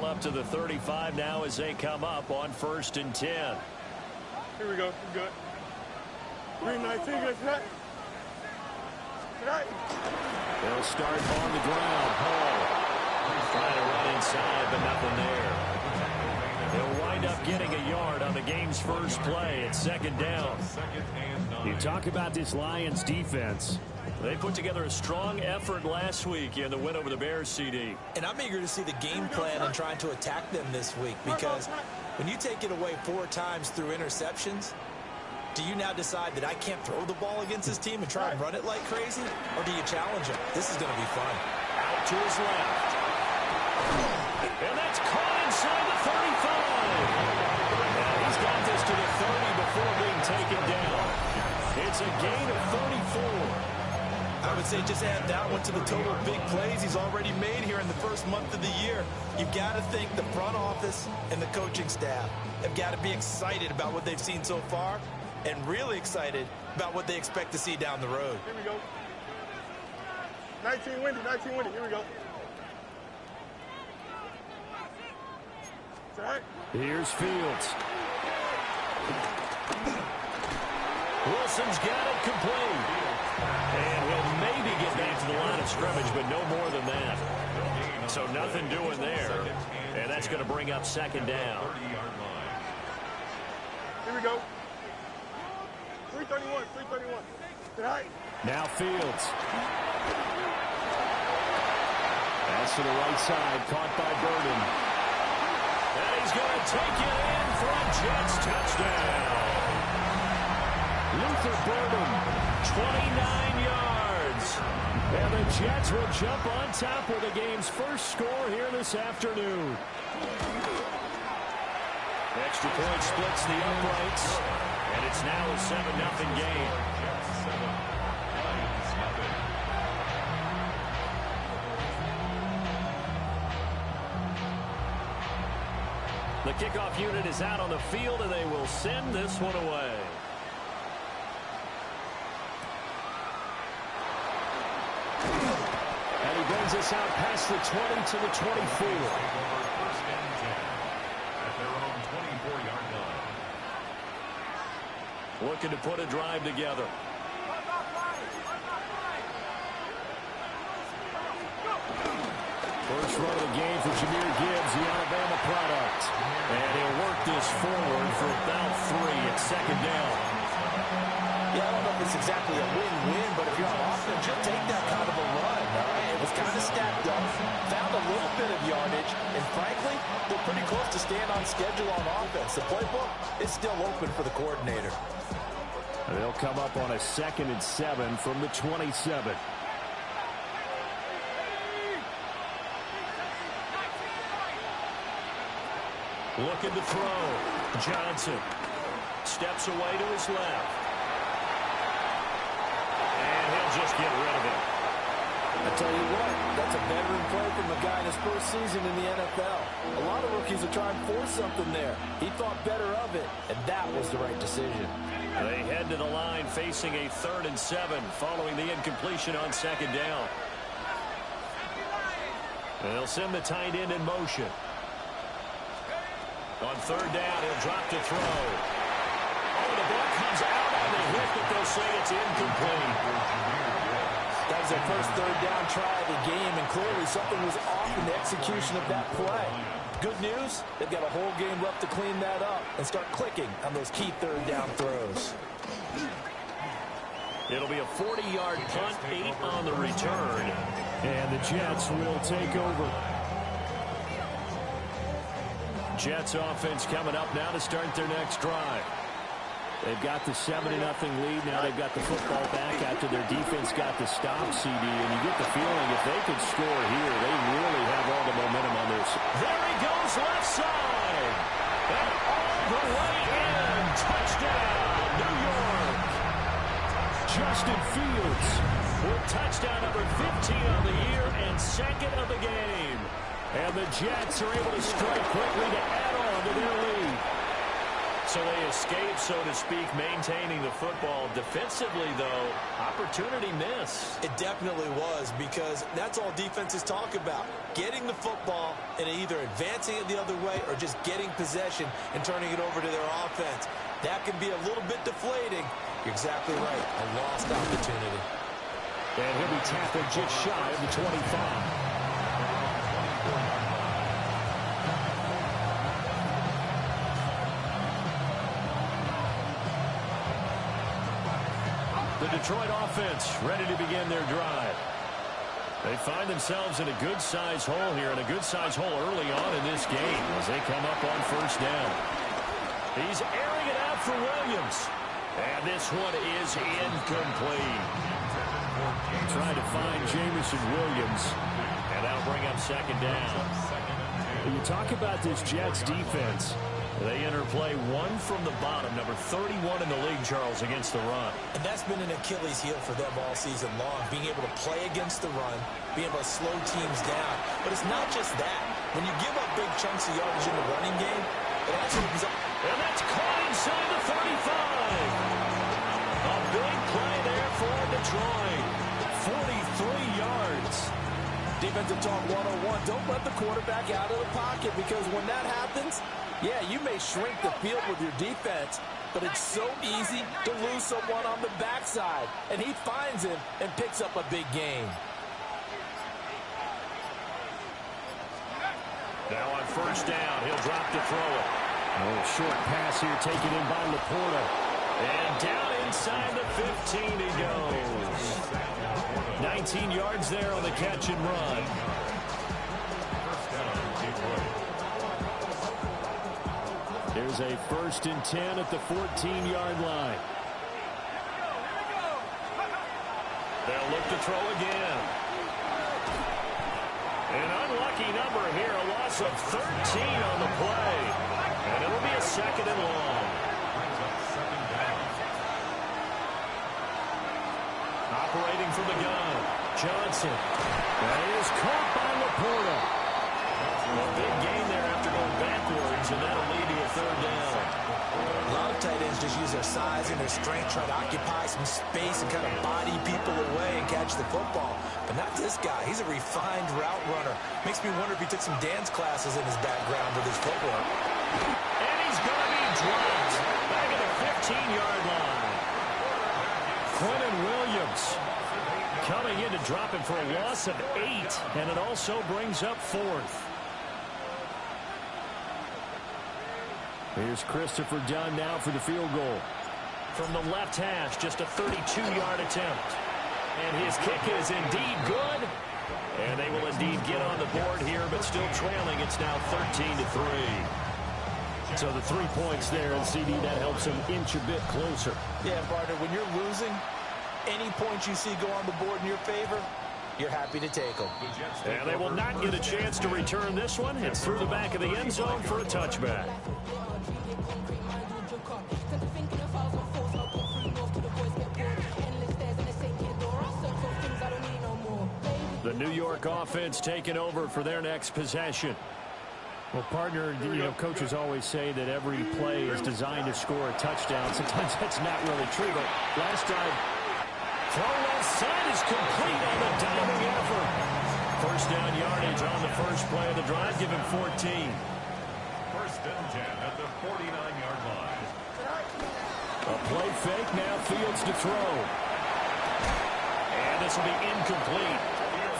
Ball up to the 35 now as they come up on 1st and 10. Here we go. We're good. 3-19, good tonight. They'll start on the ground. Hall trying to run inside, but nothing there. They'll wind up getting a yard on the game's first play at 2nd down. You talk about this Lions defense. They put together a strong effort last week in the win over the Bears, CD. And I'm eager to see the game plan and trying to attack them this week, because when you take it away 4 times through interceptions, do you now decide that I can't throw the ball against this team and try and run it like crazy? Or do you challenge them? This is going to be fun. Out to his left. And that's caught inside the 35. And he's got this to the 30 before being taken down. It's a gain of 34. I would say just add that one to the total big plays he's already made here in the first month of the year. You've got to think the front office and the coaching staff have got to be excited about what they've seen so far and really excited about what they expect to see down the road. Here we go. 19 windy, 19 windy. Here we go. It's all right. Here's Fields. Wilson's got it complete. And he'll maybe get back to the line of scrimmage, but no more than that. So nothing doing there. And that's going to bring up 2nd down. Here we go. 331, 331. Tonight. Now Fields. Pass to the right side, caught by Burden. And he's going to take it in for a Jets touchdown. Luther Burden, 29 yards. And the Jets will jump on top with the game's first score here this afternoon. Extra point splits the uprights, and it's now a 7-0 game. The kickoff unit is out on the field, and they will send this one away. And he brings us out past the 20 to the 24. Looking to put a drive together. First run of the game for Jahmyr Gibbs, the Alabama product. And he'll work this forward for about 3 at 2nd down. Yeah, I don't know if it's exactly a win-win, but if you're on offense, you'll take that kind of a run. It was kind of stacked up, found a little bit of yardage, and frankly, they're pretty close to staying on schedule on offense. The playbook is still open for the coordinator. They'll come up on a 2nd and 7 from the 27. Looking to throw. Johnson steps away to his left. And he'll just get rid of it. I tell you what, that's a veteran play from a guy in his first season in the NFL. A lot of rookies are trying to force something there. He thought better of it, and that was the right decision. They head to the line facing a 3rd and 7 following the incompletion on 2nd down. They'll send the tight end in motion. On 3rd down, he'll drop to throw. Oh, the ball comes out on the hit, but they'll say it's incomplete. That was their first 3rd down try of the game, and clearly something was off in the execution of that play. Good news, they've got a whole game left to clean that up and start clicking on those key 3rd down throws. It'll be a 40-yard punt, 8 on the return. And the Jets will take over. Jets offense coming up now to start their next drive. They've got the 7-0 lead. Now they've got the football back after their defense got the stop, CD. And you get the feeling if they could score here, they really have all the momentum on this. There he goes, left side. And all the way in. Touchdown, New York. Justin Fields with touchdown number 15 on the year and 2nd of the game. And the Jets are able to strike quickly to add on to their lead. So they escape, so to speak, maintaining the football. Defensively, though, opportunity miss. It definitely was, because that's all defenses talk about. Getting the football and either advancing it the other way or just getting possession and turning it over to their offense. That can be a little bit deflating. You're exactly right. A lost opportunity. And he'll be tackled just shy of the 25. The Detroit offense ready to begin their drive. They find themselves in a good-sized hole here, and a good-sized hole early on in this game as they come up on first down. He's airing it out for Williams. And this one is incomplete. Trying to find Jamison Williams, and that'll bring up second down. When you talk about this Jets defense, they interplay one from the bottom, number 31 in the league, Charles, against the run. And that's been an Achilles heel for them all season long, being able to play against the run, being able to slow teams down. But it's not just that. When you give up big chunks of yardage in the running game, it also opens up. And that's caught inside the 35. A big play there for Detroit. 43 yards. Defensive talk 101. Don't let the quarterback out of the pocket, because when that happens, yeah, you may shrink the field with your defense, but it's so easy to lose someone on the backside. And he finds him and picks up a big gain. Now on first down, he'll drop to throw it. Oh, short pass here taken in by Laporta. And down inside the 15 he goes. 19 yards there on the catch and run. There's a 1st and 10 at the 14-yard line. They'll look to throw again. An unlucky number here, a loss of 13 on the play. And it'll be a 2nd and long. Operating from the gun, Johnson. That is caught by Laporta. A big gain there after going backwards, and that'll lead to a 3rd down. A lot of tight ends just use their size and their strength, try to occupy some space and kind of body people away and catch the football. But not this guy. He's a refined route runner. Makes me wonder if he took some dance classes in his background with his footwork. And he's going to be dropped back at the 15-yard line. Quentin Williams coming in to drop him for a loss of 8, and it also brings up 4th. Here's Christopher Dunn now for the field goal. From the left hash, just a 32-yard attempt. And his kick is indeed good. And they will indeed get on the board here, but still trailing. It's now 13-3. So the 3 points there, and CD, that helps him inch a bit closer. Yeah, partner, when you're losing, any points you see go on the board in your favor, you're happy to take them. And they will not get a chance to return this one. It's through the back of the end zone for a touchback. The New York offense taking over for their next possession. Well, partner, coaches always say that every play is designed to score a touchdown. Sometimes that's not really true, but last time, throw left side is complete on the diving effort. 1st down yardage on the first play of the drive, give him 14. 1st and 10 at the 49-yard line. A play fake, now Fields to throw. And this will be incomplete.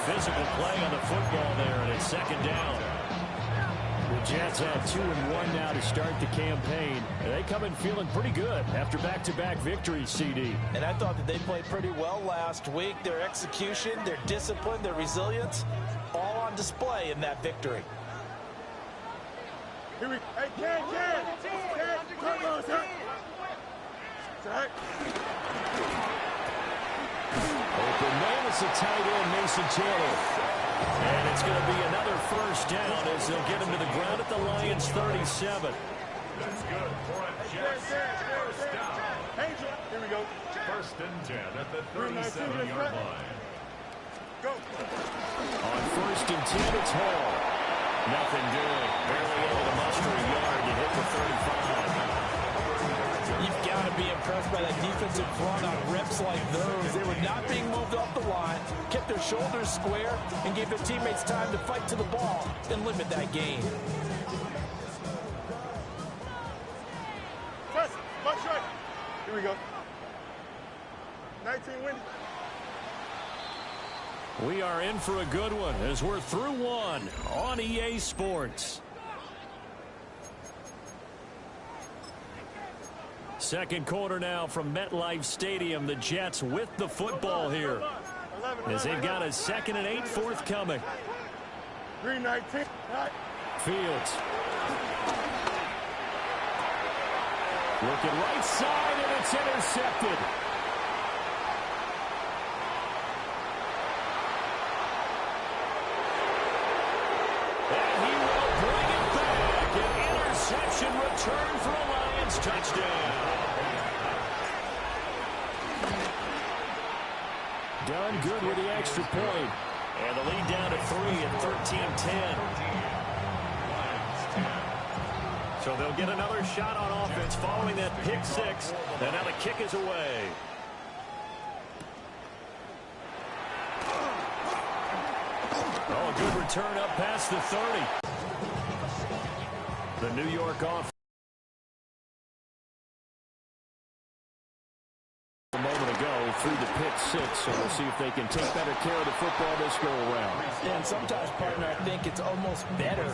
Physical play on the football there, and it's 2nd down. The Jets have 2-1 now to start the campaign. They come in feeling pretty good after back-to-back victories, CD. And I thought that they played pretty well last week. Their execution, their discipline, their resilience, all on display in that victory. Here we go. Hey, Ken. Come on, sir. Open man, it's a tight end, Mason Taylor. And it's going to be another 1st down as they'll get him to the ground at the Lions' 37. That's good for a Jets 1st down. Here we go. 1st and 10 at the 37-yard line. Go. On 1st and 10, it's Hall. Nothing doing. Barely able to muster a yard to hit the 35. impressed by that defensive front on reps like those. They were not being moved off the line, kept their shoulders square, and gave their teammates time to fight to the ball and limit that gain. Press, left strike. Here we go. 19 windy. We are in for a good one as we're through one on EA Sports. Second quarter now from MetLife Stadium. The Jets with the football here as they've got a 2nd and 8 forthcoming. 319. Fields. Looking right side, and it's intercepted. And he will bring it back. An interception return for a Lions touchdown. Done good with the extra point. And the lead down to 3 at 13-10. So they'll get another shot on offense following that pick six. And now the kick is away. Oh, good return up past the 30. The New York offense. A moment ago through the pick six, so we'll see if they can take better care of the football this go around. Yeah, and sometimes, partner, I think it's almost better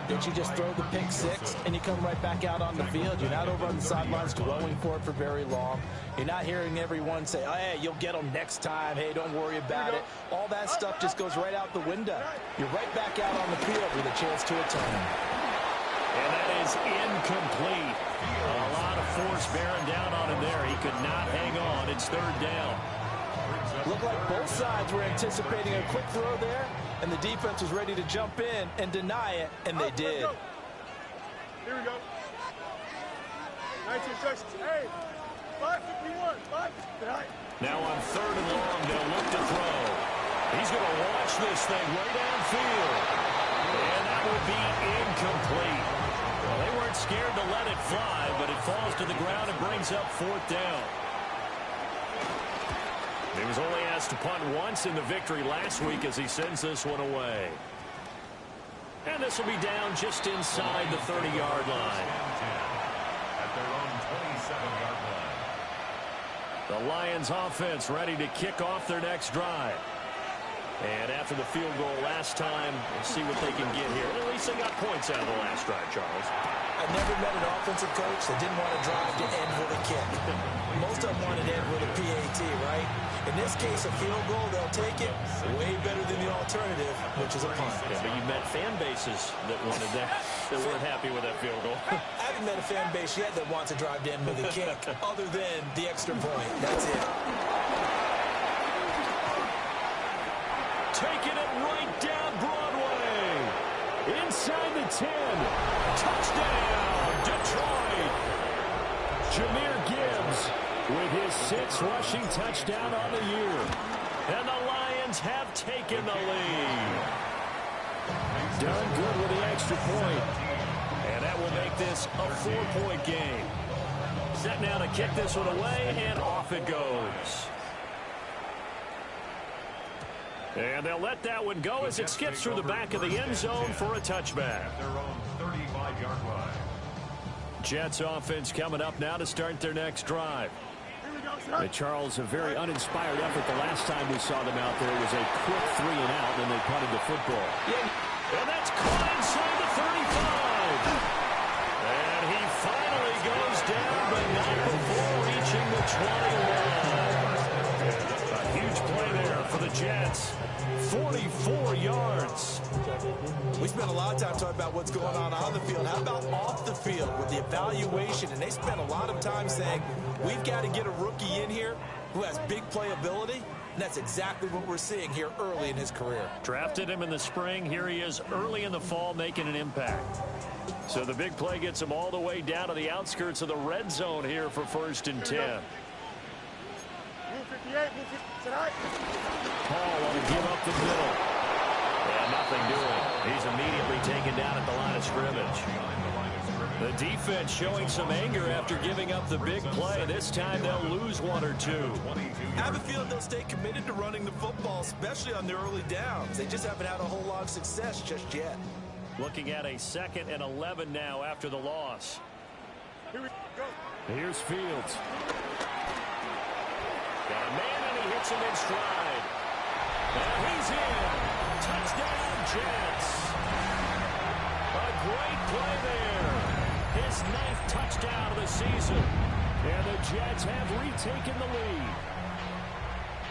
that you just throw the pick six and you come right back out on the field. You're not over on the sidelines dwelling for it for very long. You're not hearing everyone say, oh, hey, you'll get them next time. Hey, don't worry about it. All that stuff just goes right out the window. You're right back out on the field with a chance to atone. And that is incomplete. A lot of force bearing down on him there. He could not hang on. It's 3rd down. Looked like both sides were anticipating a quick throw there, and the defense was ready to jump in and deny it, and they did. Here we go. 19 seconds. Hey, 5:51. 5:59. Now on 3rd and long, they'll look to throw. He's going to launch this thing way downfield. And that will be incomplete. Well, they weren't scared to let it fly, but it falls to the ground and brings up 4th down. He was only asked to punt once in the victory last week as he sends this one away. And this will be down just inside the 30-yard line. At their own 27-yard line. The Lions offense ready to kick off their next drive. And after the field goal last time, we'll see what they can get here. At least they got points out of the last drive, Charles. I never met an offensive coach that didn't want to drive to end with a kick. Most of them wanted to end with a PAT, right? In this case, a field goal, they'll take it way better than the alternative, which is a punt. Yeah, but you met fan bases that wanted that weren't happy with that field goal. I haven't met a fan base yet that wants to drive to end with a kick other than the extra point. That's it. Taking it right down Broadway. Inside the 10. Touchdown, Detroit. Jahmyr Gibbs with his 6th rushing touchdown on the year. And the Lions have taken the lead. Done good with the extra point. And that will make this a 4-point game. Set now to kick this one away, and off it goes. And they'll let that one go as it skips through the back of the end zone for a touchback. Their own 35-yard line. Jets offense coming up now to start their next drive. Charles, a very uninspired effort the last time we saw them out there. It was a quick 3 and out, and they punted the football. And that's caught inside the 35. And he finally goes down, but not before reaching the 20 line. A huge play there for the Jets. 44 yards. We spent a lot of time talking about what's going on the field. How about off the field with the evaluation? And they spent a lot of time saying, we've got to get a rookie in here who has big playability. And that's exactly what we're seeing here early in his career. Drafted him in the spring. Here he is early in the fall making an impact. So the big play gets him all the way down to the outskirts of the red zone here for 1st and 10. Paul want to give up the middle. Yeah, nothing doing. He's immediately taken down at the line of scrimmage. The defense showing some anger after giving up the big play. This time they'll lose one or two. I have a feeling they'll stay committed to running the football, especially on their early downs. They just haven't had a whole lot of success just yet. Looking at a 2nd and 11 now after the loss. Here we go. Here's Fields. Got a man, and he hits him in stride. And he's in. Touchdown, Jets. A great play there. His 9th touchdown of the season. And the Jets have retaken the lead.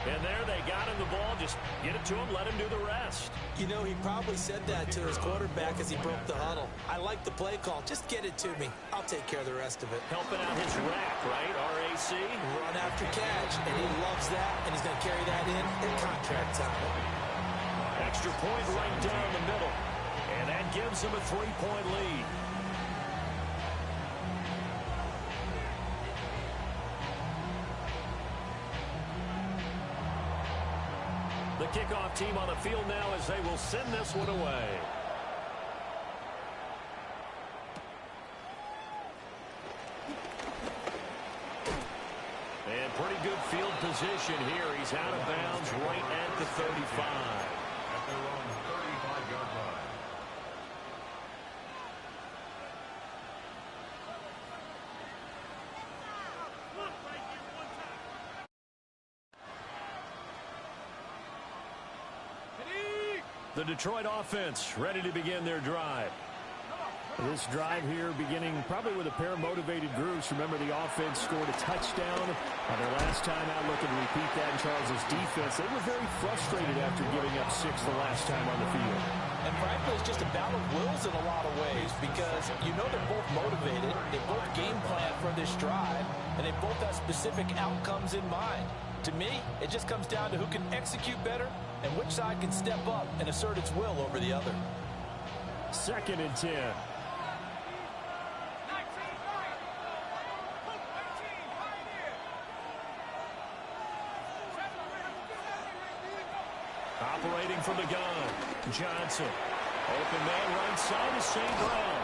And there they got him the ball. Just get it to him, let him do the rest. You know, he probably said that to his quarterback as he broke the huddle. I like the play call. Just get it to me. I'll take care of the rest of it. Helping out his rack, right? RAC. Run after catch. And he loves that. And he's going to carry that in at contract time. Extra point right down the middle. And that gives him a 3-point lead. The kickoff team on the field now as they will send this one away. And pretty good field position here. He's out of bounds right at the 35. At their own 35-yard line. The Detroit offense ready to begin their drive. This drive here beginning probably with a pair of motivated groups. Remember, the offense scored a touchdown on their last time out. Looking to repeat that in Charles' defense. They were very frustrated after giving up 6 the last time on the field. And frankly, it's just a battle of wills in a lot of ways because you know they're both motivated. They both game plan for this drive, and they both have specific outcomes in mind. To me, it just comes down to who can execute better and which side can step up and assert its will over the other. 2nd and 10. Operating from the gun, Johnson. Open man right side of St. Brown.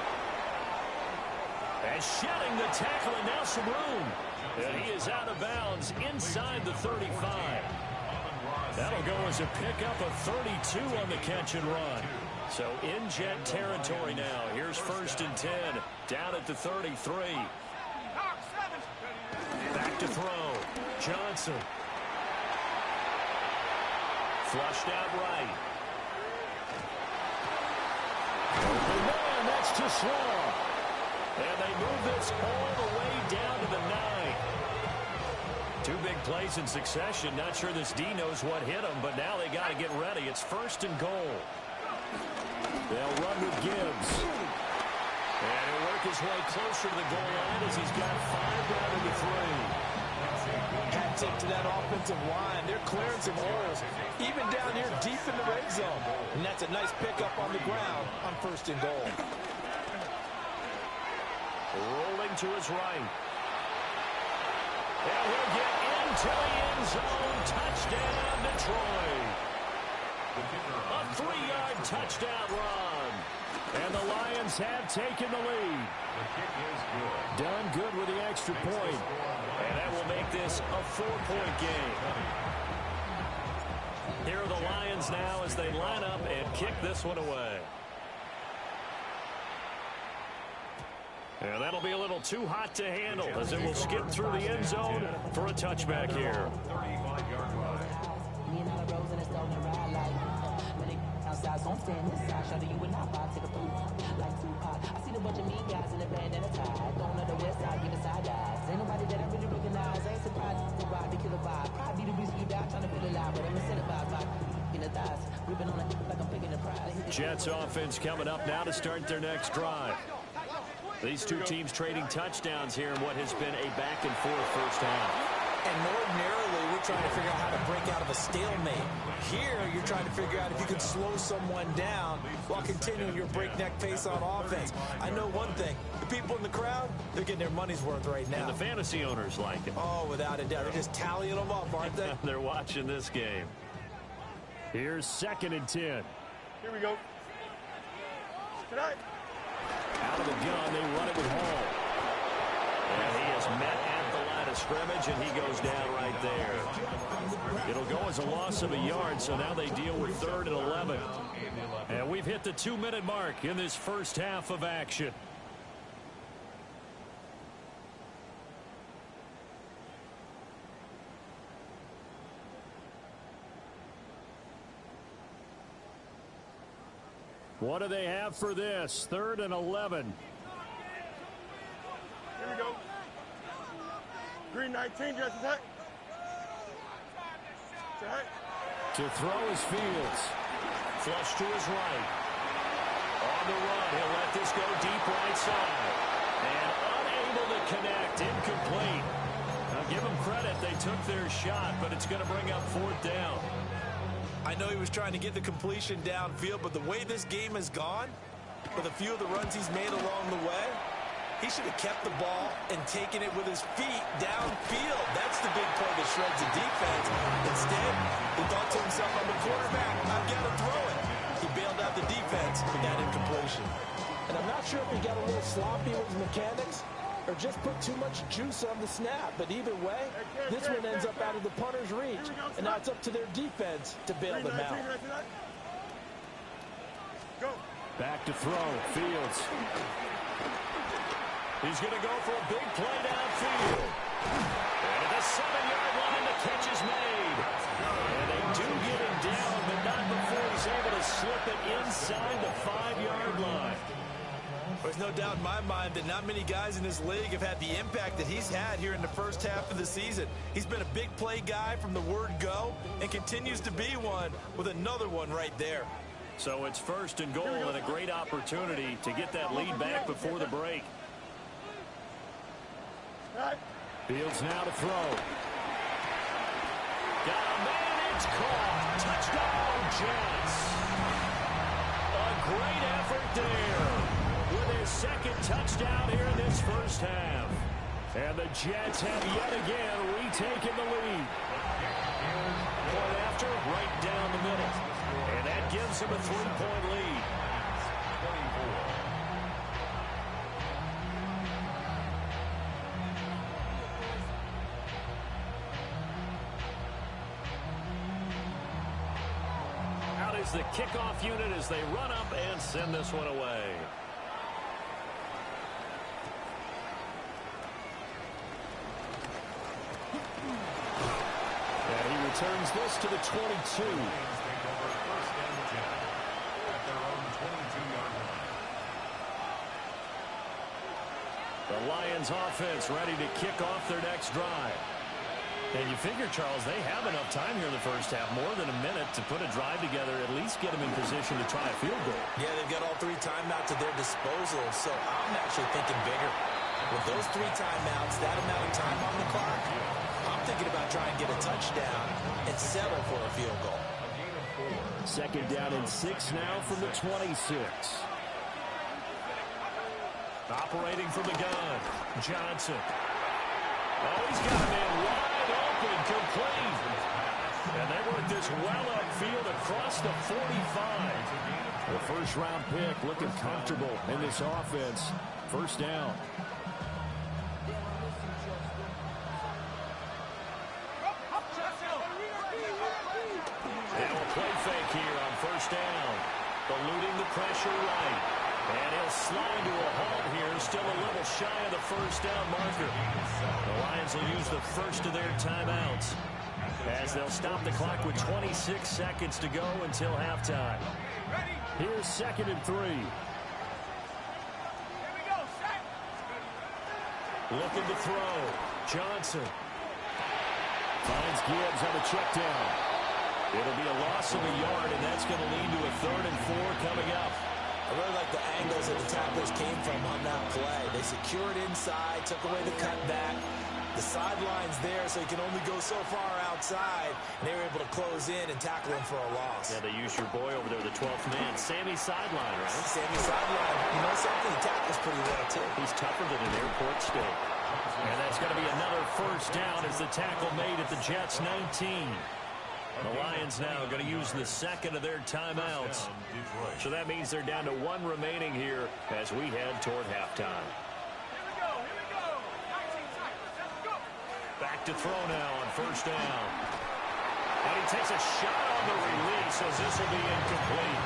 And shedding the tackle, and now some room. And he is out of bounds inside the 35. That'll go as a pickup of 32 on the catch and run. So in Jet territory now. Here's 1st and 10. Down at the 33. Back to throw. Johnson. Flushed out right. Open man, that's too slow. And they move this all the way down to the 9. 2 big plays in succession. Not sure this D knows what hit him, but now they got to get ready. It's 1st and goal. They'll run with Gibbs. And he'll work his way closer to the goal line as he's got 5 down to the 3. Hat tip to that offensive line. They're clearing some holes, even down here deep in the red zone. And that's a nice pickup on the ground on 1st and goal. Rolling to his right. And he'll get into the end zone. Touchdown, Detroit. A 3-yard touchdown run. And the Lions have taken the lead. Done good with the extra point. And that will make this a 4-point game. Here are the Lions now as they line up and kick this one away. And that'll be a little too hot to handle as it will skip through the end zone for a touchback here. 35-yard line. outside, so I'm staying this side. Shout to you and I vibe, take a poop like Tupac. I see a bunch of mean guys in the band and a tie. Going on the west side, giving side eyes. Ain't nobody that I really recognize. I ain't surprised to ride the killer vibe. Probably the reason you die, trying to feel alive, but I'm incentivized by in the thighs, ripping on it like I'm picking a prize. Jets offense coming up now to start their next drive. These two teams trading touchdowns here in what has been a back-and-forth first half. And ordinarily, we're trying to figure out how to break out of a stalemate. Here, you're trying to figure out if you can slow someone down while continuing your breakneck pace on offense. I know one thing. The people in the crowd, they're getting their money's worth right now. And the fantasy owners like it. Oh, without a doubt. They're just tallying them up, aren't they? They're watching this game. Here's 2nd and 10. Here we go. Tonight. Out of the gun, they run it with Hall. And he is met at the line of scrimmage, and he goes down right there. It'll go as a loss of a yard, so now they deal with 3rd and 11. And we've hit the 2-minute mark in this first half of action. What do they have for this? 3rd and 11. Here we go. Green 19, Jesse Tech. To throw is Fields. Flush to his right. On the run, he'll let this go deep right side. And unable to connect, incomplete. Now give them credit, they took their shot, but it's going to bring up 4th down. I know he was trying to get the completion downfield, but the way this game has gone, with a few of the runs he's made along the way, he should have kept the ball and taken it with his feet downfield. That's the big play that shreds the defense. Instead, he thought to himself, I'm the quarterback, I've got to throw it. He bailed out the defense with that incompletion. And I'm not sure if he got a little sloppy with his mechanics or just put too much juice on the snap. But either way, this one ends up out of the punter's reach. And now it's up to their defense to bail them out. Back to throw, Fields. He's going to go for a big play downfield. And at the 7-yard line, the catch is made. And they do get him down, but not before he's able to slip it inside the 5-yard line. There's no doubt in my mind that not many guys in this league have had the impact that he's had here in the first half of the season. He's been a big play guy from the word go and continues to be one with another one right there. So it's 1st and goal and a great opportunity to get that lead back before the break. Fields now to throw. Got a man, it's caught. Touchdown, Jets. A great effort there with his 2nd touchdown here in this first half. And the Jets have yet again retaken the lead. Point after, right down the middle. And that gives them a 3-point lead. The kickoff unit as they run up and send this one away. And he returns this to the 22. The Lions offense ready to kick off their next drive. And you figure, Charles, they have enough time here in the first half, more than a minute, to put a drive together, at least get them in position to try a field goal. Yeah, they've got all 3 timeouts at their disposal, so I'm actually thinking bigger. With those 3 timeouts, that amount of time on the clock, I'm thinking about trying to get a touchdown and settle for a field goal. 2nd down and 6 now from the 26. Operating from the gun, Johnson. Oh, he's got a man wide open, complete. And they work this well upfield across the 45. The first-round pick looking comfortable in this offense. 1st down. Now a play fake here on 1st down. Eluding the pressure right. And he'll slide to a halt here, still a little shy of the 1st down marker. The Lions will use the first of their timeouts as they'll stop the clock with 26 seconds to go until halftime. Here's 2nd and 3. Looking to throw. Johnson finds Gibbs on the check down. It'll be a loss of a yard, and that's going to lead to a 3rd and 4 coming up. I really like the angles that the tacklers came from on that play. They secured inside, took away the cutback. The sideline's there, so he can only go so far outside. And they were able to close in and tackle him for a loss. Yeah, they used your boy over there, the 12th man. Sammy sideline, right? Sammy sideline. You know something? He tackles pretty well, too. He's tougher than an airport steak. And that's going to be another 1st down as the tackle made at the Jets' 19. The Lions now going to use the second of their timeouts. So that means they're down to one remaining here as we head toward halftime. Back to throw now on first down. And he takes a shot on the release as this will be incomplete.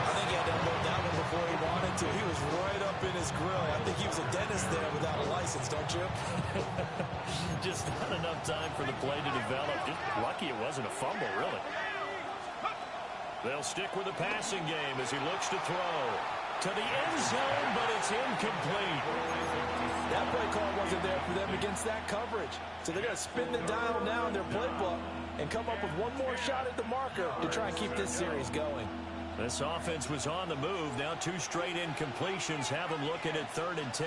I think he had to unload that one before he wanted to. He was right up in his grill. I think he was a dentist there without a license, don't you? Just not enough time for the play to develop. Just lucky it wasn't a fumble, really. They'll stick with the passing game as he looks to throw. To the end zone, but it's incomplete. That play call wasn't there for them against that coverage. So they're going to spin the dial now in their playbook and come up with one more shot at the marker to try and keep this series going. This offense was on the move. Now 2 straight incompletions have them looking at 3rd and 10.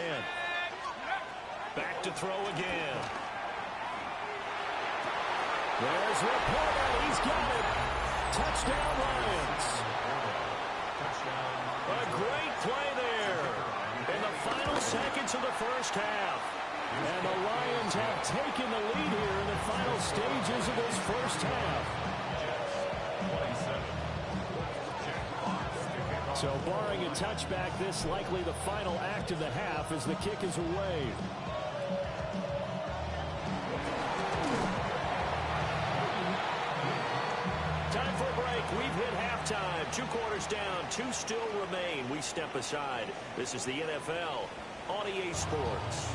Back to throw again. There's Laporta. He's got it. Touchdown, Lions. A great play there in the final seconds of the first half. And the Lions have taken the lead here in the final stages of this first half. So barring a touchback, this likely the final act of the half as the kick is away. Time for a break. We've hit halftime. 2 quarters down. 2 still remain. We step aside. This is the NFL on EA Sports.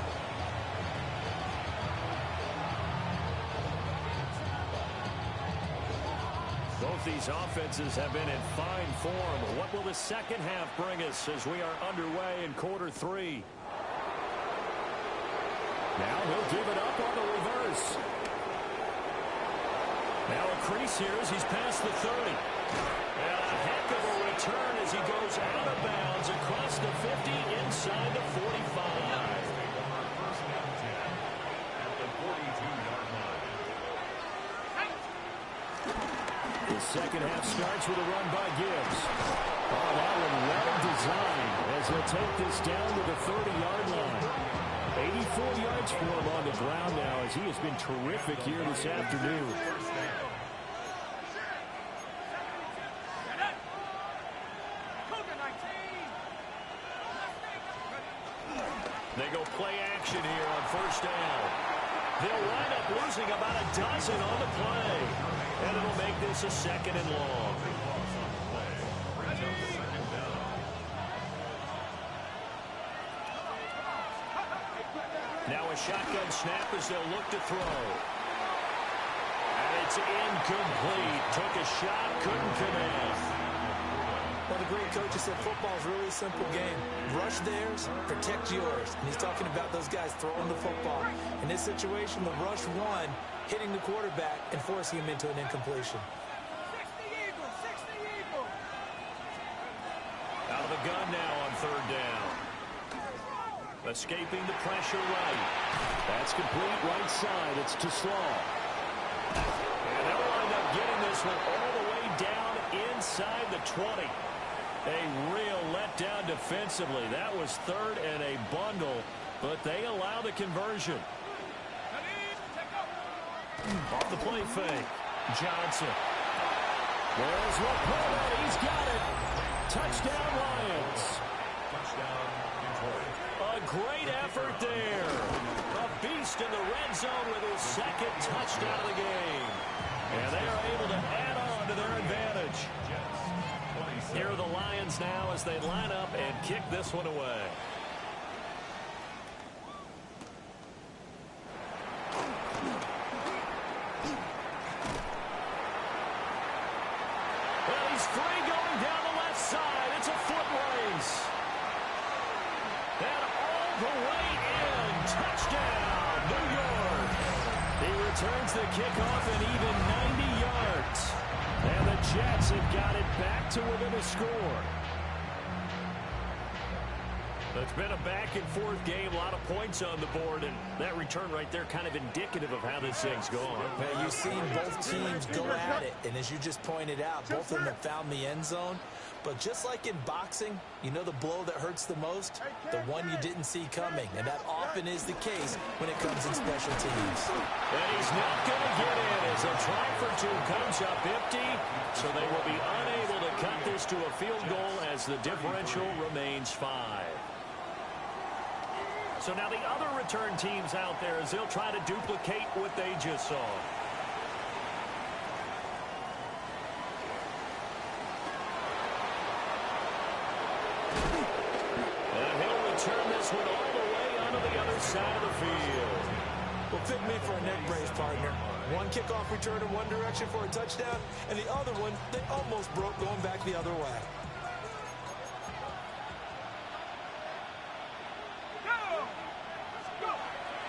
Both these offenses have been in fine form. What will the second half bring us as we are underway in quarter 3? Now he'll give it up on the reverse. Now a crease here as he's past the 30. And a heck of a return as he goes out of bounds across the 50 inside the 45. The second half starts with a run by Gibbs. Oh, that one well designed as he'll take this down to the 30-yard line. 84 yards for him on the ground now as he has been terrific here this afternoon. They go play action here on first down. They'll wind up losing about a dozen on the play. And it'll make this a 2nd and long. Now a shotgun snap as they'll look to throw. And it's incomplete. Took a shot, couldn't connect. Well, the great coach said football is really a simple game. Rush theirs, protect yours. And he's talking about those guys throwing the football. In this situation, the rush one, hitting the quarterback and forcing him into an incompletion. Out of the gun now on 3rd down. Escaping the pressure right. That's complete right side. It's to Slaw. And they'll wind up getting this one all the way down inside the 20. A real letdown defensively. That was 3rd and a bundle, but they allow the conversion. Off the play fake. Johnson. There's Laporta. He's got it. Touchdown, Lions. A great effort there. A beast in the red zone with his 2nd touchdown of the game. And they are able to add on to their advantage. Here are the Lions now as they line up and kick this one away. Well, he's free going down the left side. It's a foot race. And all the way in. Touchdown, New York. He returns the kickoff an even 90 yards. And the Jets have got it back to within a score. It's been a back-and-forth game, a lot of points on the board, and that return right there kind of indicative of how this thing's going. Now, you've seen both teams go at it, and as you just pointed out, both of them have found the end zone. But just like in boxing, you know the blow that hurts the most? The one you didn't see coming. And that often is the case when it comes in special teams. And he's not going to get in as a try for two comes up empty. So they will be unable to cut this to a field goal as the differential remains 5. So now the other return teams out there as they'll try to duplicate what they just saw. Turn this one all the way onto the other side of the field. Well, pick me for a neck brace, partner. One kickoff return in one direction for a touchdown, and the other one, they almost broke going back the other way.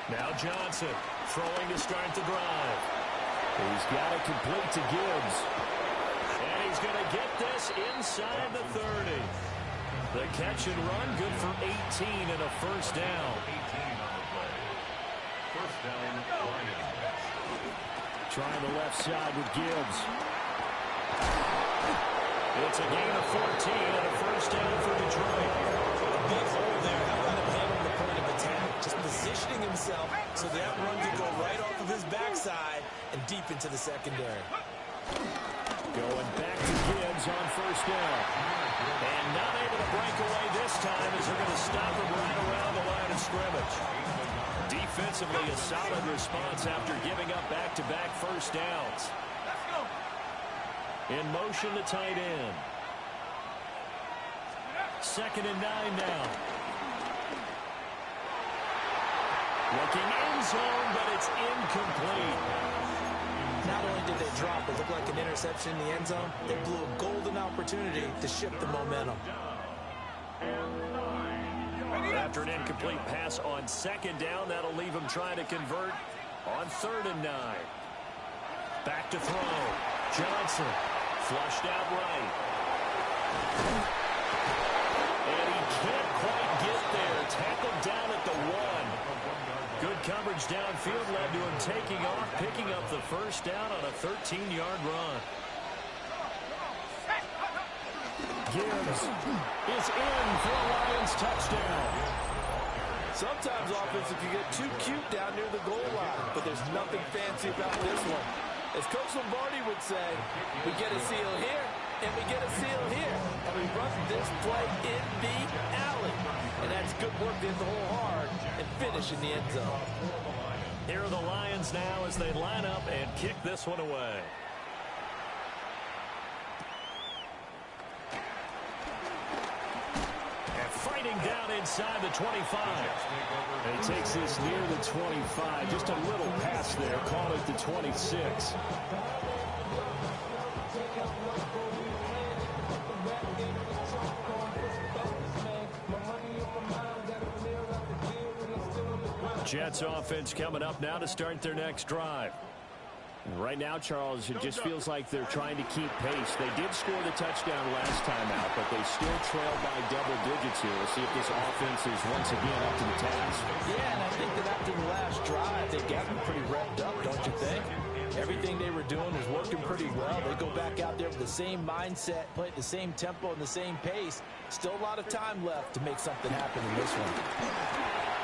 Now Johnson throwing to start the drive. He's got it complete to Gibbs. And he's going to get this inside the 30. The catch and run, good for 18 and a first down. 18 on the play. First down, Lions. Trying the left side with Gibbs. It's a gain of 14 and a first down for Detroit. A big hole there. How about him handling the point of attack? Just positioning himself so that run could go right off of his backside and deep into the secondary. Going back to Gibbs on first down. And not able to break away this time as they're going to stop him right around the line of scrimmage. Defensively, a solid response after giving up back-to-back first downs. In motion to tight end. 2nd and 9 now. Looking end zone, but it's incomplete. Not only did they drop it look like an interception in the end zone, they blew a golden opportunity to shift the momentum. After an incomplete pass on 2nd down, that'll leave him trying to convert on 3rd and 9. Back to throw. Johnson flushed out right. And he can't quite get there. Tackled down at the 1. Good coverage downfield led to him taking off, picking up the first down on a 13-yard run. Gibbs is in for a Lions touchdown. Sometimes offense, if you get too cute down near the goal line, but there's nothing fancy about this one. As Coach Lombardi would say, we get a seal here, and we get a seal here. And we run this play in the alley. And that's good work to hit the hole hard and finish in the end zone. Here are the Lions now as they line up and kick this one away. And fighting down inside the 25. And he takes this near the 25. Just a little pass there. Call it the 26. Jets offense coming up now to start their next drive. Right now, Charles, it just feels like they're trying to keep pace. They did score the touchdown last time out, but they still trail by double digits here. We'll see if this offense is once again up to the task. Yeah, and I think that after the last drive, they got them pretty revved up, don't you think? Everything they were doing was working pretty well. They go back out there with the same mindset, play at the same tempo and the same pace. Still a lot of time left to make something happen in this one.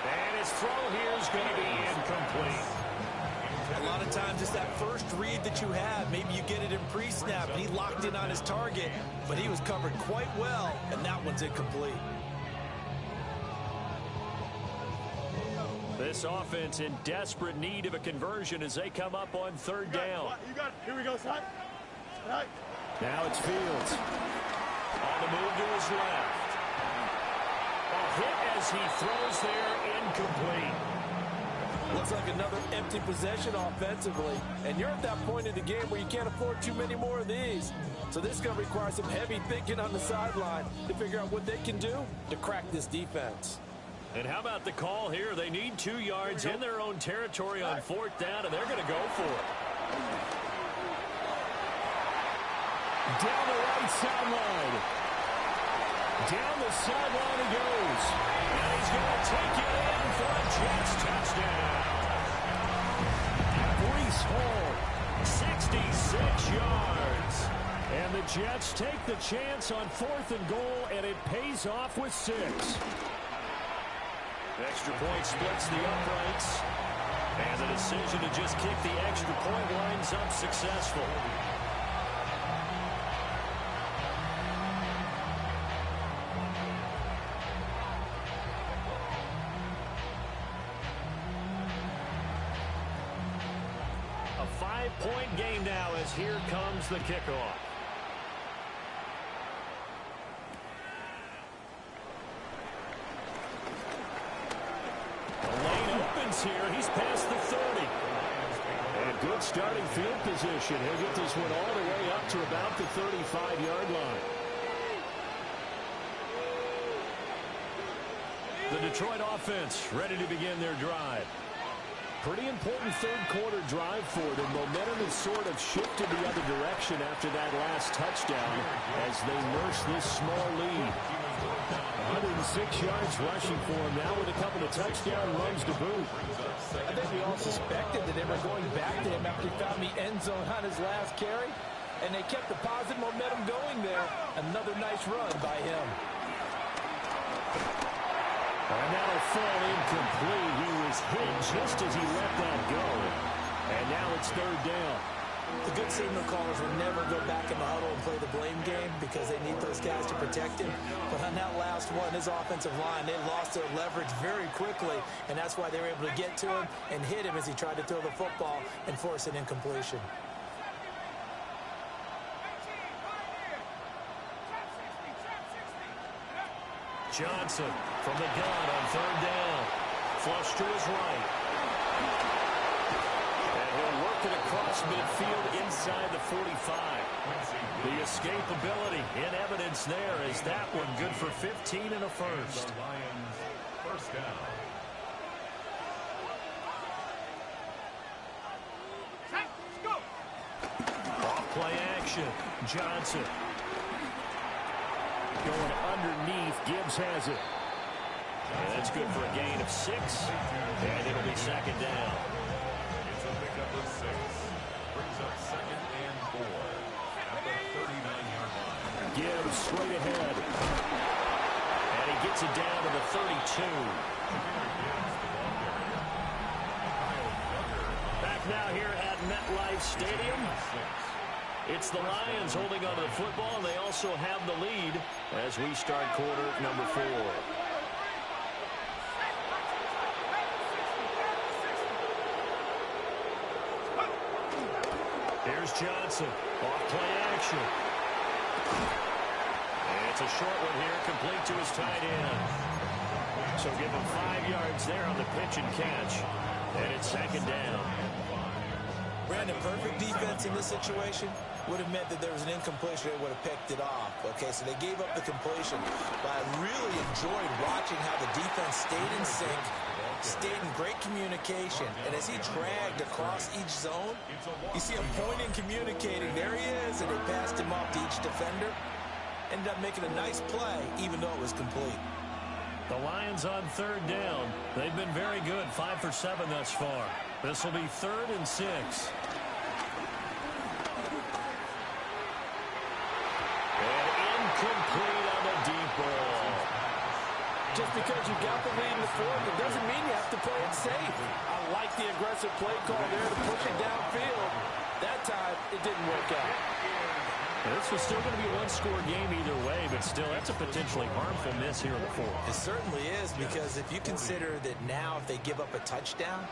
And his throw here is going to be incomplete. A lot of times it's that first read that you have. Maybe you get it in pre-snap, and he locked in on his target, but he was covered quite well, and that one's incomplete. This offense in desperate need of a conversion as they come up on 3rd down. You got it. Here we go, Side. Side. Now it's Fields. On the move to his left. A hit as he throws there, incomplete. Looks like another empty possession offensively. And you're at that point in the game where you can't afford too many more of these. So this is going to require some heavy thinking on the sideline to figure out what they can do to crack this defense. And how about the call here? They need 2 yards in their own territory on 4th down, and they're going to go for it. Down the right sideline. Down the sideline he goes. And he's going to take it in for a Jets touchdown. Breece Hall, 66 yards. And the Jets take the chance on 4th and goal, and it pays off with 6. Extra point splits the uprights. And the decision to just kick the extra point winds up successful. A 5-point game now as here comes the kickoff. Here. He's past the 30. And good starting field position. He'll get this one all the way up to about the 35-yard line. The Detroit offense ready to begin their drive. Pretty important third-quarter drive for them. Momentum has sort of shifted the other direction after that last touchdown as they nurse this small lead. 106 yards rushing for him now with a couple of touchdown runs to boot. I think we all suspected that they were going back to him after he found the end zone on his last carry, and they kept the positive momentum going there. Another nice run by him. And that'll fall incomplete. He was hit just as he let that go. And now it's 3rd down. The good signal callers will never go back in the huddle and play the blame game because they need those guys to protect him. But on that last one, his offensive line, they lost their leverage very quickly, and that's why they were able to get to him and hit him as he tried to throw the football and force an incompletion. Johnson from the gun on 3rd down. Flush to his right. And he'll work it across midfield inside the 45. The escapability in evidence there is that one good for 15 and a first. Lions, first down. Off play action. Johnson. Going underneath. Gibbs has it. And that's good for a gain of 6. And it'll be 2nd down. It's a pickup of 6. Brings up 2nd and 4 at the 39-yard line. Gibbs straight ahead. And he gets it down to the 32. Back now here at MetLife Stadium. It's the Lions holding onto the football, and they also have the lead as we start quarter number 4. Here's Johnson. Off play action. And it's a short one here, complete to his tight end. So give him 5 yards there on the pitch and catch. And it's 2nd down. Brandon, perfect defense in this situation would have meant that there was an incompletion that would have picked it off. Okay, so they gave up the completion. But I really enjoyed watching how the defense stayed in sync, stayed in great communication. And as he dragged across each zone, you see him pointing, communicating. There he is, and they passed him off to each defender. Ended up making a nice play, even though it was complete. The Lions on 3rd down. They've been very good, 5 for 7 thus far. This will be 3rd and 6. And incomplete on the deep ball. Just because you got the lead in the 4th, it doesn't mean you have to play it safe. I like the aggressive play call there to push it downfield. That time, it didn't work out. This was still going to be a one-score game either way, but still, that's a potentially harmful miss here in the 4th. It certainly is, because if you consider that now if they give up a touchdown,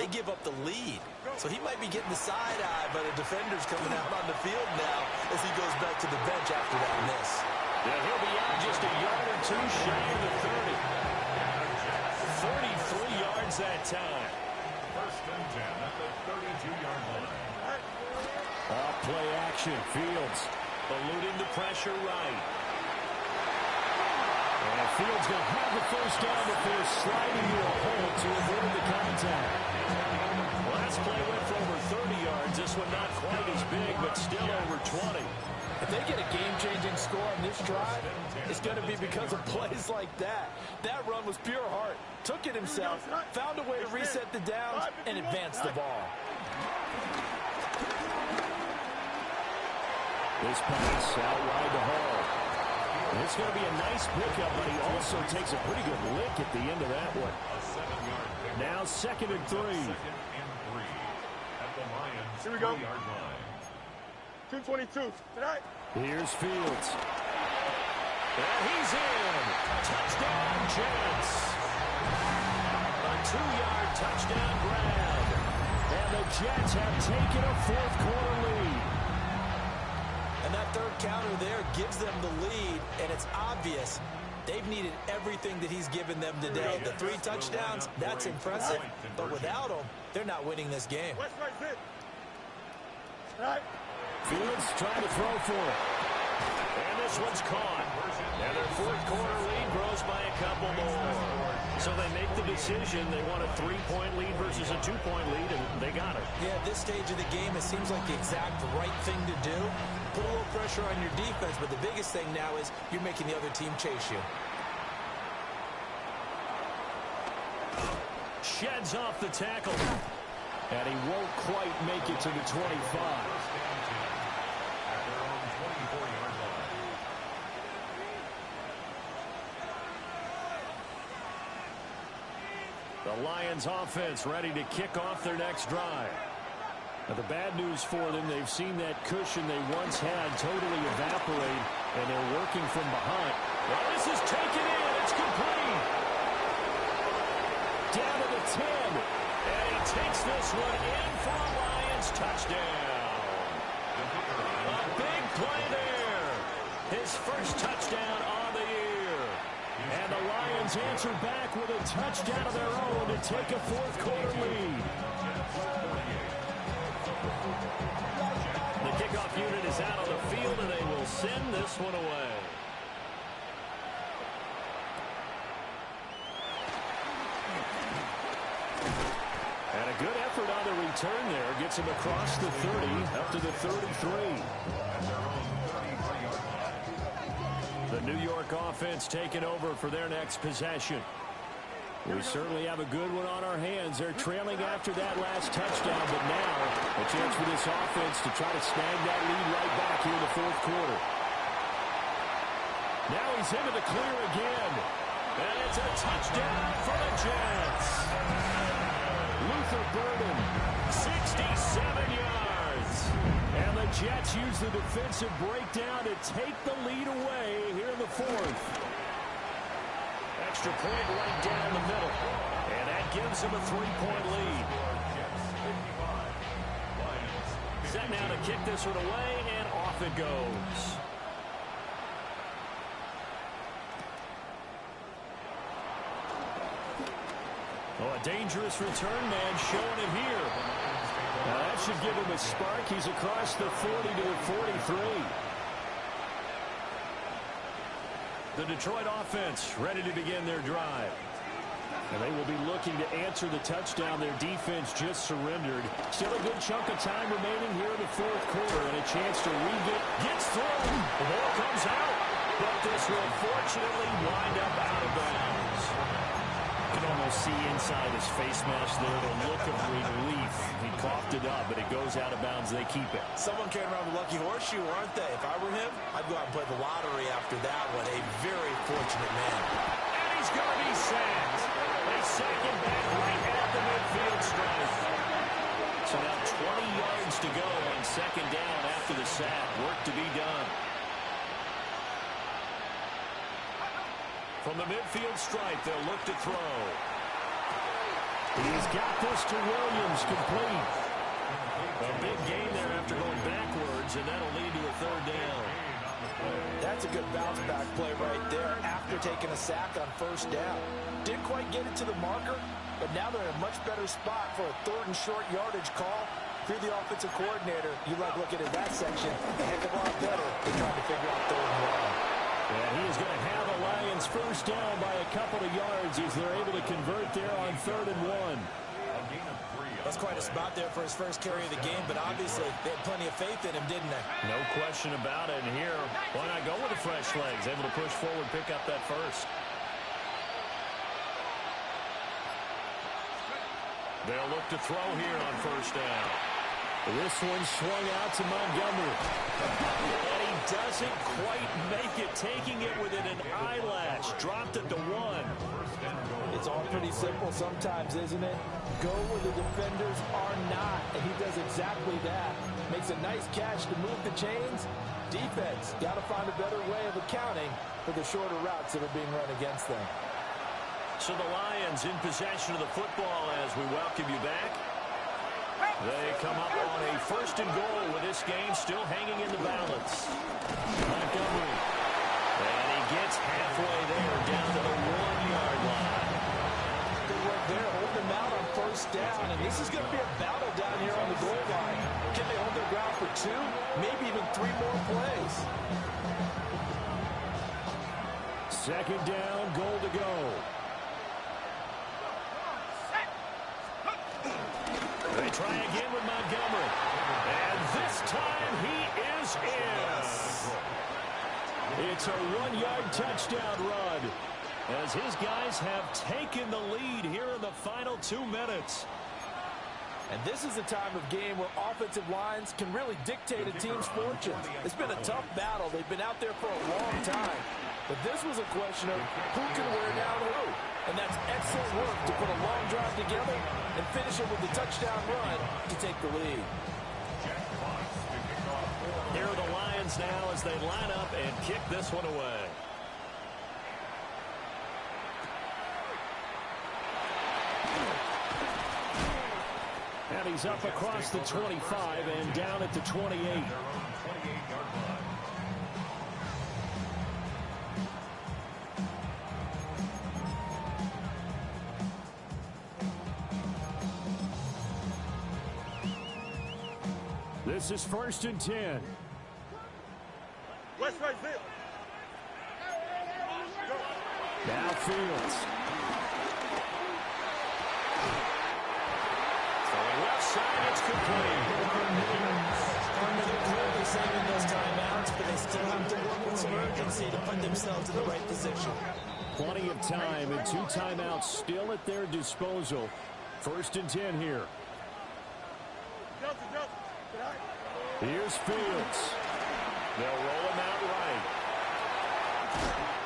they give up the lead. So he might be getting the side eye, but the defender's coming out on the field now as he goes back to the bench after that miss. Yeah, he'll be out just a yard or 2 shy of the 30. 33 yards that time. 1st and 10 at the 32-yard line. Off play action. Fields Eluding the pressure right. And Fields going to have the first down before sliding to a hole to avoid the contact. Last play went for over 30 yards. This one not quite as big, but still over 20. If they get a game-changing score on this drive, it's going to be because of plays like that. That run was pure heart. Took it himself, found a way to reset the downs, and advance the ball. This pass out wide to Hall. And it's going to be a nice pickup, but he also takes a pretty good lick at the end of that one. Now 2nd and 3. At the Lions' Here we go. 3-yard line. 2:22. Tonight. Here's Fields. And he's in. Touchdown, Jets. A 2-yard touchdown grab. And the Jets have taken a 4th quarter lead. And that 3rd counter there gives them the lead, and it's obvious they've needed everything that he's given them today. The 3 touchdowns, that's impressive, but without him, they're not winning this game. West right sit. Tonight. Fields trying to throw for it. And this one's caught. And their 4th quarter lead grows by a couple more. So they make the decision. They want a 3-point lead versus a 2-point lead, and they got it. Yeah, at this stage of the game, it seems like the exact right thing to do. Put a little pressure on your defense, but the biggest thing now is you're making the other team chase you. Sheds off the tackle. And he won't quite make it to the 25. The Lions offense ready to kick off their next drive. Now, the bad news for them, they've seen that cushion they once had totally evaporate, and they're working from behind. Well, this is taken in. It's complete. Down to the 10. And he takes this one in for a Lions touchdown. A big play there. His first touchdown on the year. And the Lions answer back with a touchdown of their own to take a 4th quarter lead. The kickoff unit is out on the field, and they will send this one away. And a good effort on the return there. Gets him across the 30, up to the 33. The New York offense taking over for their next possession. We certainly have a good one on our hands. They're trailing after that last touchdown, but now a chance for this offense to try to snag that lead right back here in the 4th quarter. Now he's into the clear again. And it's a touchdown for the Jets. Luther Burden, 67 yards. And the Jets use the defensive breakdown to take the lead away here in the 4th. Extra point right down the middle. And that gives them a 3-point lead. Set now to kick this one away, and off it goes. Oh, a dangerous return man showing it here. Now that should give him a spark. He's across the 40 to the 43. The Detroit offense ready to begin their drive. And they will be looking to answer the touchdown their defense just surrendered. Still a good chunk of time remaining here in the 4th quarter, and a chance to re-get. Gets through. The ball comes out. But this will fortunately wind up out of bounds. You can almost see inside his face mask there the look of relief. He coughed it up, but it goes out of bounds. They keep it. Someone came around with lucky horseshoe, aren't they? If I were him, I'd go out and play the lottery after that one. A very fortunate man. And he's going to be sacked. They sack him back right at the midfield stripe. So now 20 yards to go on 2nd down after the sack. Work to be done. From the midfield stripe, they'll look to throw. He's got this to Williams, complete. A big gain there after going backwards, and that'll lead to a 3rd down. That's a good bounce-back play right there after taking a sack on 1st down. Didn't quite get it to the marker, but now they're in a much better spot for a 3rd and short yardage call. If you're the offensive coordinator, you like looking at that section a heck of a lot better than trying to figure out 3rd and 1. And he is going to have a Lions 1st down by a couple of yards as they're able to convert there on 3rd and 1. That's quite a spot there for his first carry of the game, but obviously they had plenty of faith in him, didn't they? No question about it. And here, why not go with the fresh legs? Able to push forward, pick up that first. They'll look to throw here on 1st down. This one swung out to Montgomery. And he doesn't quite make it, taking it within an eyelash. Dropped at the 1. It's all pretty simple sometimes, isn't it? Go where the defenders are not, and he does exactly that. Makes a nice catch to move the chains. Defense got to find a better way of accounting for the shorter routes that are being run against them. So the Lions in possession of the football as we welcome you back. They come up on a 1st and goal with this game still hanging in the balance. Montgomery. And he gets halfway there down to the 1-yard line. Good work there, holding them out on 1st down. And this is going to be a battle down here on the goal line. Can they hold their ground for 2, maybe even 3 more plays? 2nd down, goal to go. They try again with Montgomery. And this time he is in. It's a 1-yard touchdown run as his guys have taken the lead here in the final 2 minutes. And this is a time of game where offensive lines can really dictate a team's fortunes. It's been a tough battle. They've been out there for a long time. But this was a question of who can wear down who. And that's excellent work to put a long drive together and finish it with a touchdown run to take the lead. Here are the Lions now as they line up and kick this one away. And he's up across the 25 and down at the 28. This is 1st and 10. West right field. Now Fields. Throwing left side, it's complete. They're clearly saving those timeouts, but they still have to work with some urgency to put themselves in the right position. Plenty of time and 2 timeouts still at their disposal. 1st and 10 here. Here's Fields. They'll roll him out right.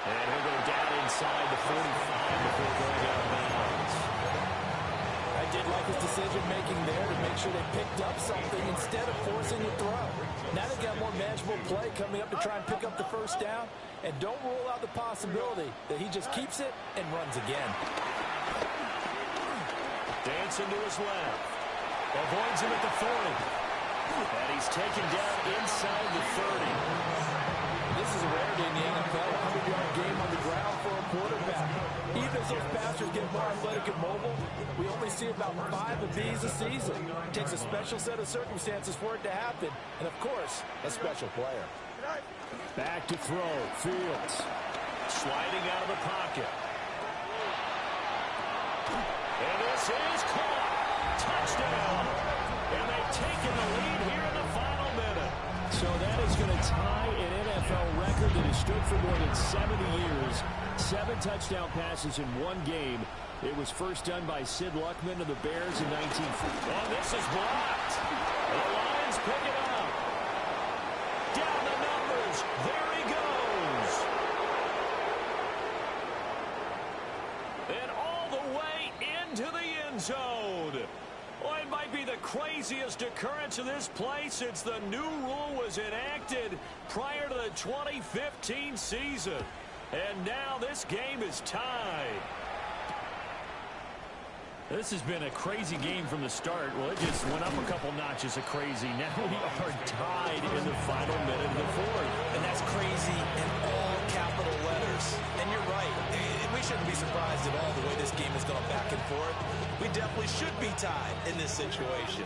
And he'll go down inside the 45 before going out of bounds. I did like his decision-making there to make sure they picked up something instead of forcing a throw. Now they've got more manageable play coming up to try and pick up the 1st down. And don't rule out the possibility that he just keeps it and runs again. Dancing to his left. Avoids him at the 40. And he's taken down inside the 30. This is a rarity in the NFL, a 100-yard game on the ground for a quarterback. Even as those passers get more athletic and mobile, we only see about 5 of these a season. It takes a special set of circumstances for it to happen, and of course, a special player. Back to throw. Fields. Sliding out of the pocket. And this is caught. Touchdown. And they've taken the lead here in the final minute. So that is going to tie an NFL record that has stood for more than 70 years. 7 touchdown passes in 1 game. It was first done by Sid Luckman of the Bears in 1950. And this is blocked. The Lions pick it up. Down the numbers. There he goes. And all the way into the end zone. Well, it might be the craziest occurrence of this play since the new rule was enacted prior to the 2015 season. And now this game is tied. This has been a crazy game from the start. Well, it just went up a couple notches of crazy. Now we are tied in the final minute of the 4th. And that's crazy in all capital letters. And you're right. We shouldn't be surprised at all the way this game has gone back and forth. We definitely should be tied in this situation.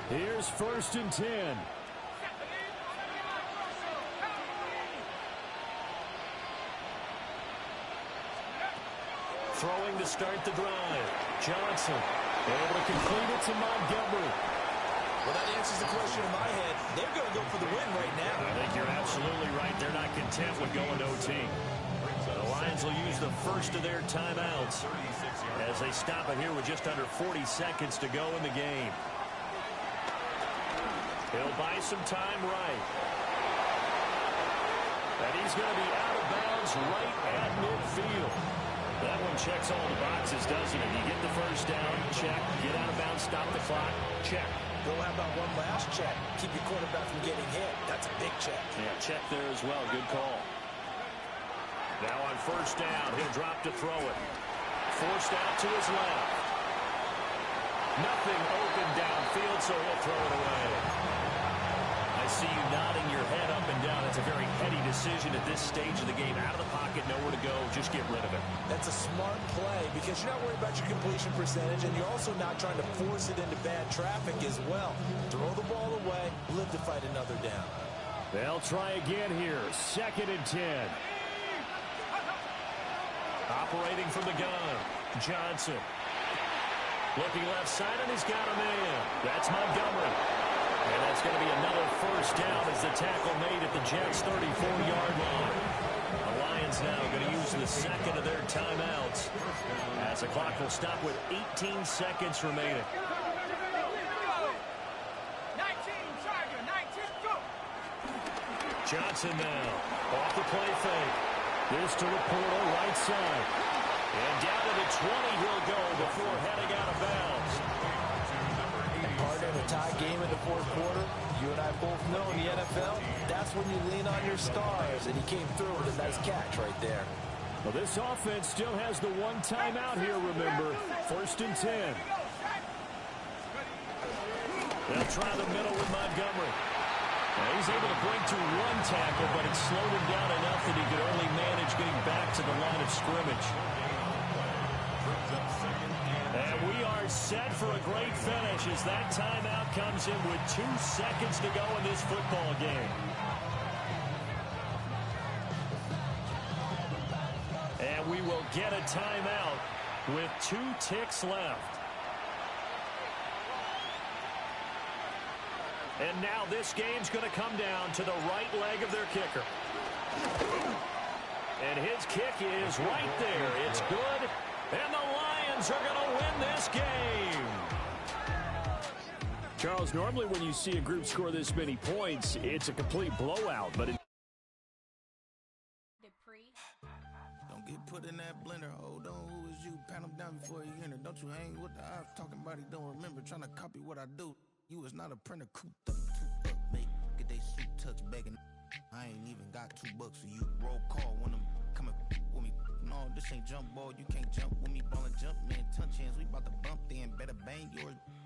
Here's 1st and 10. Throwing to start the drive. Johnson able to complete it to Montgomery. Well, that answers the question in my head. They're going to go for the win right now. I think you're absolutely right. They're not content with going to OT. The Lions will use the first of their timeouts as they stop it here with just under 40 seconds to go in the game. He'll buy some time right. And he's going to be out of bounds right at midfield. That one checks all the boxes, doesn't it? You get the first down, check. Get out of bounds, stop the clock, check. Go how about one last check? Keep your quarterback from getting hit. That's a big check. Yeah, check there as well. Good call. Now on first down, he'll drop to throw it. Forced out to his left. Nothing open downfield, so he'll throw it away. I see you nodding your head up and down. It's a very heady decision at this stage of the game. Out of the pocket, nowhere to go. Just get rid of it. That's a smart play because you're not worried about your completion percentage, and you're also not trying to force it into bad traffic as well. Throw the ball away, live to fight another down. They'll try again here. 2nd and 10. Operating from the gun, Johnson. Looking left side, and he's got a man. That's Montgomery. And that's going to be another first down as the tackle made at the Jets' 34-yard line. The Lions now going to use the second of their timeouts as the clock will stop with 18 seconds remaining. 19, Charger, 19, go! Johnson now off the play fake. This to the portal right side. And down to the 20 he'll go before heading out of bounds. And partner, the tie game in the fourth quarter, you and I both know in the NFL, that's when you lean on your stars, and he came through with a nice catch right there. Well, this offense still has the one timeout here, remember. 1st and 10. They'll try the middle with Montgomery. Now, he's able to break to one tackle, but it slowed him down enough that he could only manage getting back to the line of scrimmage. And we are set for a great finish as that timeout comes in with 2 seconds to go in this football game. And we will get a timeout with 2 ticks left. And now this game's going to come down to the right leg of their kicker. And his kick is right there. It's good. And the Lions are going to win this game. Charles, normally when you see a group score this many points, it's a complete blowout. But Don't get put in that blender. Hold on, who is you? Pat him down before you enter. Don't you hang with the eyes talking about he don't remember. Trying to copy what I do. You is not a printer, cooped up, mate. Get they suit tucks begging. I ain't even got $2 for you. Roll call when I'm coming with me. No, this ain't jump ball. You can't jump with me. Ball and jump, man. Touch hands. We about to bump then. Better bang yours.